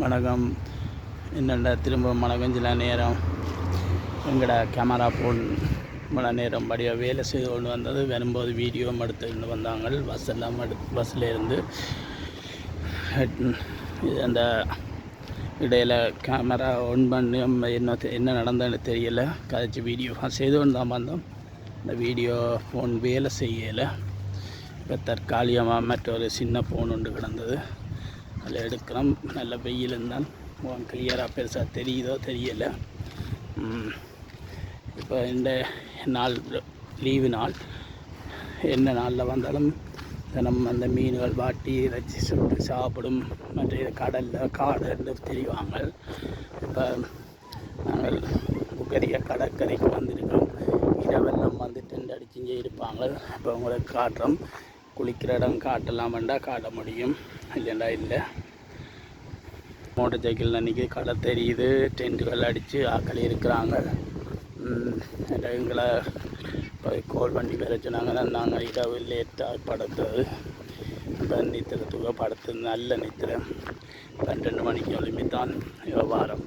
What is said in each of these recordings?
வணக்கம். என்னென்ன திரும்ப வணக்கம். சில நேரம் எங்களோட கேமரா ஃபோன் மழை நேரம் படியாக வேலை செய்து கொண்டு வந்தது. வரும்போது வீடியோவும் எடுத்துக்கிட்டு வந்தாங்க. பஸ்ஸில் இருந்து அந்த இடையில் கேமரா ஆன் பண்ணி என்ன நடந்ததுன்னு தெரியலை. கதைச்சி வீடியோ செய்து கொண்டு தான் வந்தோம். இந்த வீடியோ ஃபோன் வேலை செய்யலை. இப்போ தற்காலிகமாக மற்றொரு சின்ன ஃபோன் ஒன்று கிடந்தது, அதில் எடுக்கிறோம். நல்ல வெயில் இருந்தால் கிளியராக பெருசாக தெரியுதோ தெரியலை. இப்போ இந்த நாள் லீவு நாள், என்ன நாளில் வந்தாலும் நம்ம அந்த மீன்கள் வாட்டி இறைச்சி சுட்டு சாப்பிடும். மற்ற கடலில் காடு தெரிவாங்க. இப்போ நாங்கள் புகரிய கடற்கரைக்கு வந்திருக்கோம். இரவெல்லாம் வந்து டென்ட் அடிச்சு இங்கே இருப்பாங்க. இப்போ உங்களுக்கு காட்டுறோம். குளிக்கிற இடம் காட்டலாம் வேண்டாம், காட்ட முடியும், இல்லைண்டா இல்லை. மோட்டர் சைக்கிள் அன்றைக்கி கடை தெரியுது. டென்ட்டுகள் அடித்து ஆக்கள் இருக்கிறாங்க. எங்களை இப்போ கோல் பண்ணி வர சொன்னாங்க. நாங்கள் இரவு லேட்டாக படுத்தது. இப்போ நித்திரத்துக்கு படுத்து நல்ல நித்திரம். 12 மணிக்கு ஒளிமித்தான் வியாபாரம்.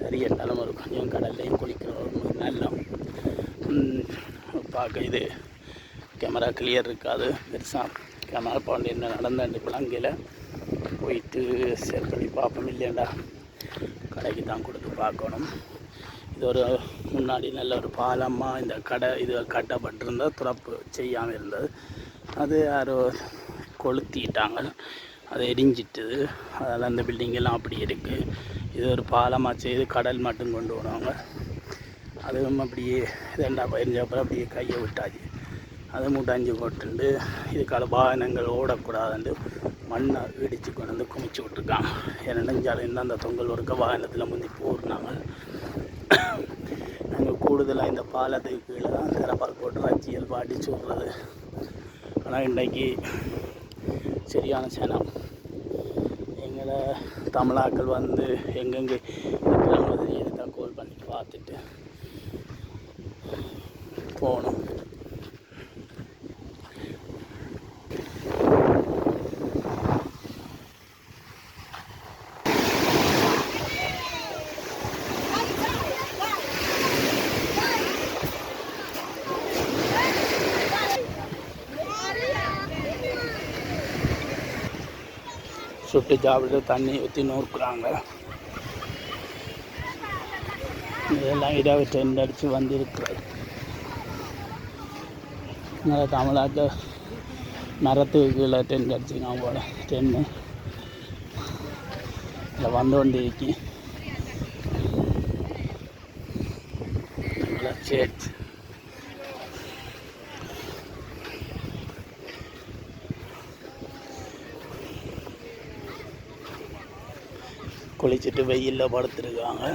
சரி, என்னாலும் ஒரு கொஞ்சம் கடல்லையும் குளிக்கிறோம். நல்லா பார்க்க இது கேமரா கிளியர் இருக்காது. பெருசாக கேமரா பாண்டு என்ன நடந்தேன் விளங்கில் போயிட்டு செட் பண்ணி பார்ப்போம். இல்லையாண்டா கடைக்கு தான் கொடுத்து பார்க்கணும். இது ஒரு முன்னாடி நல்ல ஒரு பாலமாக இந்த கடை இது கட்டப்பட்டிருந்தால் துறப்பு செய்யாமல் இருந்தது. அது யாரோ கொளுத்திட்டாங்க, அதை எரிஞ்சிட்டுது. அதனால் அந்த பில்டிங்கெல்லாம் அப்படி இருக்குது. இது ஒரு பாலமாக செய்து கடல் மட்டும் கொண்டு வருவாங்க. அதுவும் அப்படியே 2 அப்புறம் அப்படியே கையை விட்டாச்சு. அதை முட்டாஞ்சி போட்டுண்டு இதுக்கால வாகனங்கள் ஓடக்கூடாதுண்டு மண்ணை இடித்து கொண்டு வந்து குமிச்சு விட்ருக்காங்க. ஏன்னா நெஞ்சாலும் அந்த தொங்கல் ஒருக்க வாகனத்தில் முந்தி போடுறாங்க. நாங்கள் கூடுதலாக இந்த பாலத்துக்கு கீழே தான் திறப்பால் போட்டு ரச்சியல் பாட்டி சொல்கிறது. ஆனால் இன்றைக்கி சரியான சனம். எங்களை தமிழாக்கள் வந்து எங்கெங்கே இருக்கிற மாதிரி எடுத்தால் கோல் பண்ணி பார்த்துட்டு போகணும். சுட்டு சாப்பிட்டு தண்ணி ஊற்றி நூறுக்குறாங்க. இதெல்லாம் இரவு டென்ட் அடித்து வந்திருக்கிறது. நல்லா தமிழாக்க மரத்துக்கு கீழே டென்ட் அடிச்சுக்காங்க போல. டென்னு இதில் வந்து கொண்டு இருக்கி சேர்த்து குளிச்சுட்டு வெயிலில் படுத்துருக்காங்க.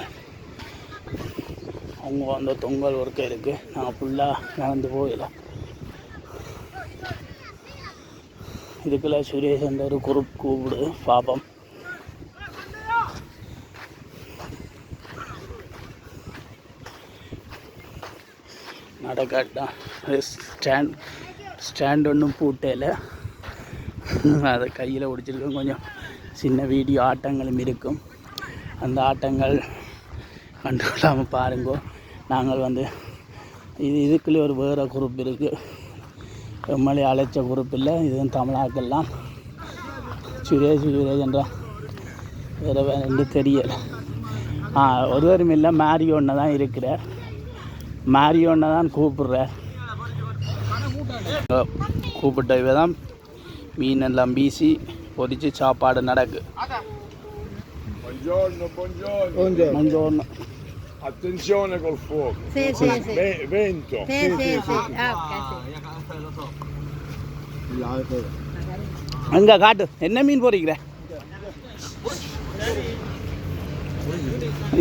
அவங்க வந்து தொங்கல் ஒர்க்க இருக்குது. நான் ஃபுல்லாக நடந்து போயிடலாம். இதுக்குள்ள சுரேஷ் என்ற ஒரு குரூப் கூப்பிடு பாப்பம். நடக்காட்டான். ஸ்டாண்ட் ஒன்றும் பூட்டையில் அதை கையில் பிடிச்சிருக்கோம். கொஞ்சம் சின்ன வீடியோ ஆட்டங்களும் இருக்கும். அந்த ஆட்டங்கள் கண்டுகொள்ளாமல் பாருங்கோ. நாங்கள் வந்து இதுக்குள்ளே ஒரு வேறு குரூப் இருக்குது. எம்எல்ஏ அழைச்ச குரூப் இல்லை. இதுவும் தமிழாக்கெல்லாம் சுரேஷ் என்ற வேறு ரெண்டு தெரியலை. ஒருவரும் இல்லை. மாரியோன்னு தான் இருக்கிறார். மாரியோன்னு தான் கூப்பிட்றார். கூப்பிட்ட இவ தான் மீன் எல்லாம் வீசி பொரிச்சு சாப்பாடு நடக்கு. Buongiorno. Attenzione col fuoco. Sì. Vento. Sì. அங்கே காட்டு. என்ன மீன் பொறிக்கிற?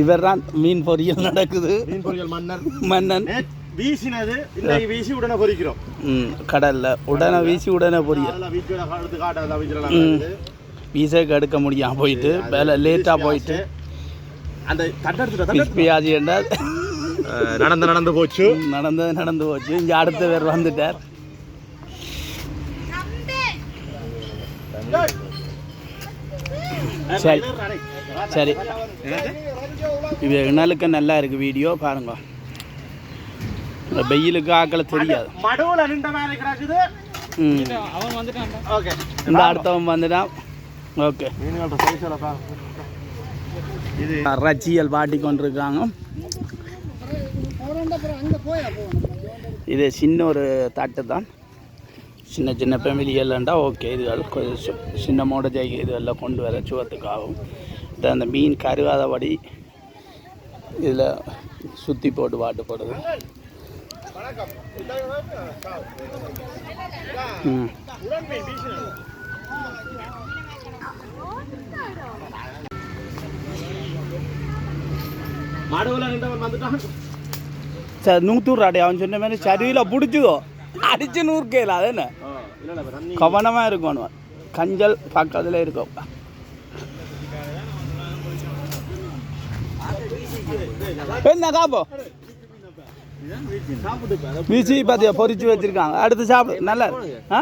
இவர் தான் மீன் பொரியல் நடக்குது. மீன் பொரியல் மன்னன் வீசினது. இன்னைக்கு வீசி உடனே பொரிக்கிறோம். கடல்ல உடனே வீசி உடனே பொரியல். வீசக்கு எடுக்க முடியாம போயிட்டு வேலை லேட்டாக போயிட்டு அந்த பியாஜி என்றால் நடந்து போச்சு. இங்கே அடுத்த பேர் வந்துட்டார். சரி சரி இது இணலுக்கு நல்லா இருக்குது வீடியோ பாருங்க. வெயிலுக்கு ஆக்களை தெரியாது. மடுவில் நின்ற மாதிரி கிடக்குது. அவன் வந்துட்டான். ஓகே இந்த அடுத்தவன் வந்துட்டான். ஓகே மீன்களோட சைஸில் இது ரச்சியல் பாட்டி கொண்டிருக்காங்க. இது சின்ன ஒரு தட்டு தான். சின்ன சின்ன ஃபேமிலியெல்லாம்டா ஓகே. இதுகள் கொஞ்சம் சின்ன மோட ஜெய் இதெல்லாம் கொண்டு வர சுவத்துக்காகும். இது அந்த மீன் கருகாதபடி இதில் சுற்றி போட்டு வாட்டு போடுது. மடுவில் நின்றவன் வந்துட்டான். சார் நூற்றூறு அவன் சொன்ன மாதிரி சரிவில் பிடிச்சதோ அடிச்சு நூறுக்கையில் அது என்ன கவனமாக இருக்கணும். கஞ்சல் பக்கத்தில் இருக்கும். என்ன காப்போ வீசி பார்த்தியா பொறிச்சு வச்சிருக்காங்க. அடுத்து சாப்பிடு நல்லா ஆ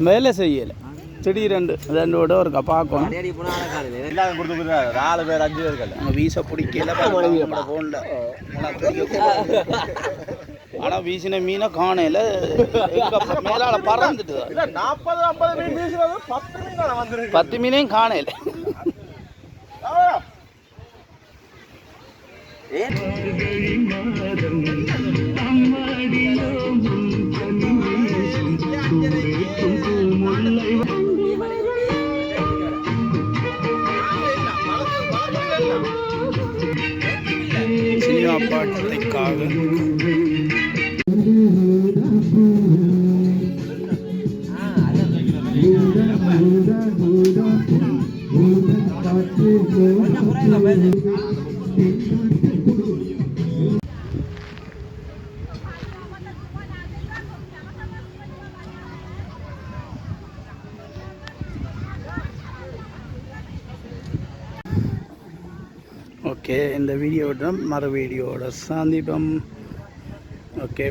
வேலை செய்யலை. திடீரெண்டு ரெண்டோட ஒரு பார்க்கணும். 4 பேர் 5 பேர் நாங்கள் வீச பிடிக்கல ஃபோனில். ஆனால் வீசின மீனை காணையில் மேலால் பறந்துட்டு 40-50 மீன் வீசுறது 10 மீன் வந்துருக்கு. 10 மீனையும் காணையில். Cinema பாட்டுக்காக okay. இந்த வீடியோட மறு வீடியோட சந்திப்போம். ஓகே.